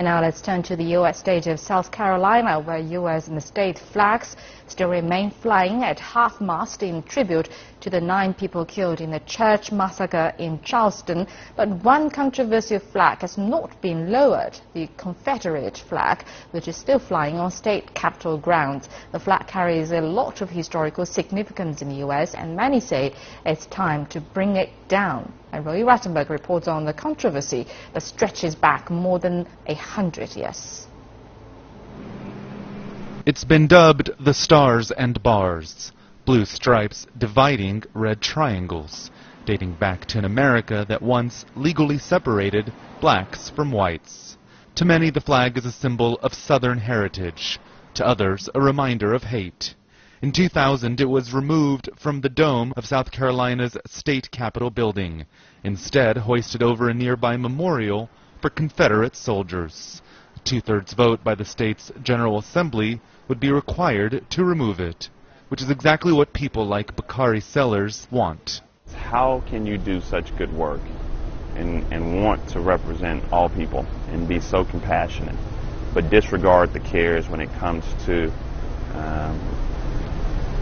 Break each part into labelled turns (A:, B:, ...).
A: Now let's turn to the U.S. state of South Carolina, where U.S. and state flags still remain flying at half-mast in tribute to the 9 people killed in the church massacre in Charleston. But one controversial flag has not been lowered, the Confederate flag, which is still flying on state capitol grounds. The flag carries a lot of historical significance in the U.S., and many say it's time to bring it down. And Roy Rattenberg reports on the controversy that stretches back more than 100 years.
B: It's been dubbed the Stars and Bars, blue stripes dividing red triangles, dating back to an America that once legally separated blacks from whites. To many, the flag is a symbol of Southern heritage. To others, a reminder of hate. In 2000, it was removed from the dome of South Carolina's state capitol building, instead hoisted over a nearby memorial for Confederate soldiers. A 2/3 vote by the state's General Assembly would be required to remove it, which is exactly what people like Bakari Sellers want.
C: How can you do such good work and want to represent all people and be so compassionate, but disregard the cares when it comes to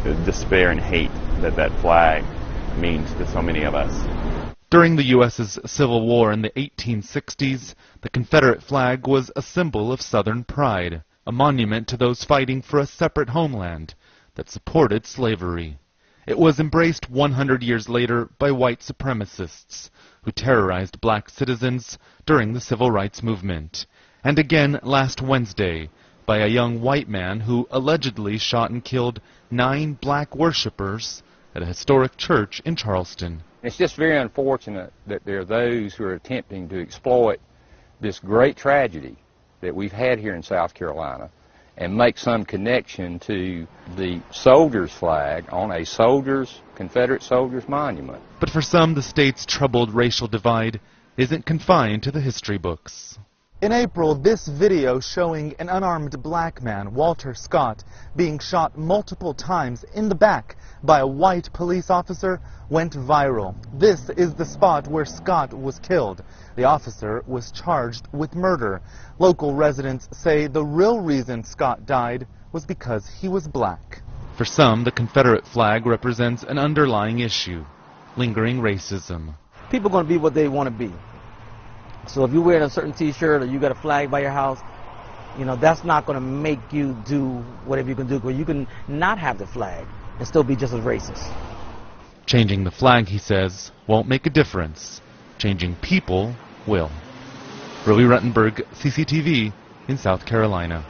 C: the despair and hate that flag means to so many of us?
B: During the U.S.'s Civil War in the 1860s, the Confederate flag was a symbol of Southern pride, a monument to those fighting for a separate homeland that supported slavery. It was embraced 100 years later by white supremacists who terrorized black citizens during the Civil Rights Movement, and again last Wednesday by a young white man who allegedly shot and killed 9 black worshippers at a historic church in Charleston.
D: It's just very unfortunate that there are those who are attempting to exploit this great tragedy that we've had here in South Carolina and make some connection to the soldier's flag on a Confederate soldier's monument.
B: But for some, the state's troubled racial divide isn't confined to the history books.
E: In April, this video showing an unarmed black man, Walter Scott, being shot multiple times in the back by a white police officer went viral. This is the spot where Scott was killed. The officer was charged with murder. Local residents say the real reason Scott died was because he was black.
B: For some, the Confederate flag represents an underlying issue, lingering racism.
F: People are going to be what they want to be. So if you're wearing a certain t-shirt or you got a flag by your house, you know, that's not going to make you do whatever you can do. Because you can not have the flag and still be just as racist.
B: Changing the flag, he says, won't make a difference. Changing people will. Roy Rattenberg, CCTV in South Carolina.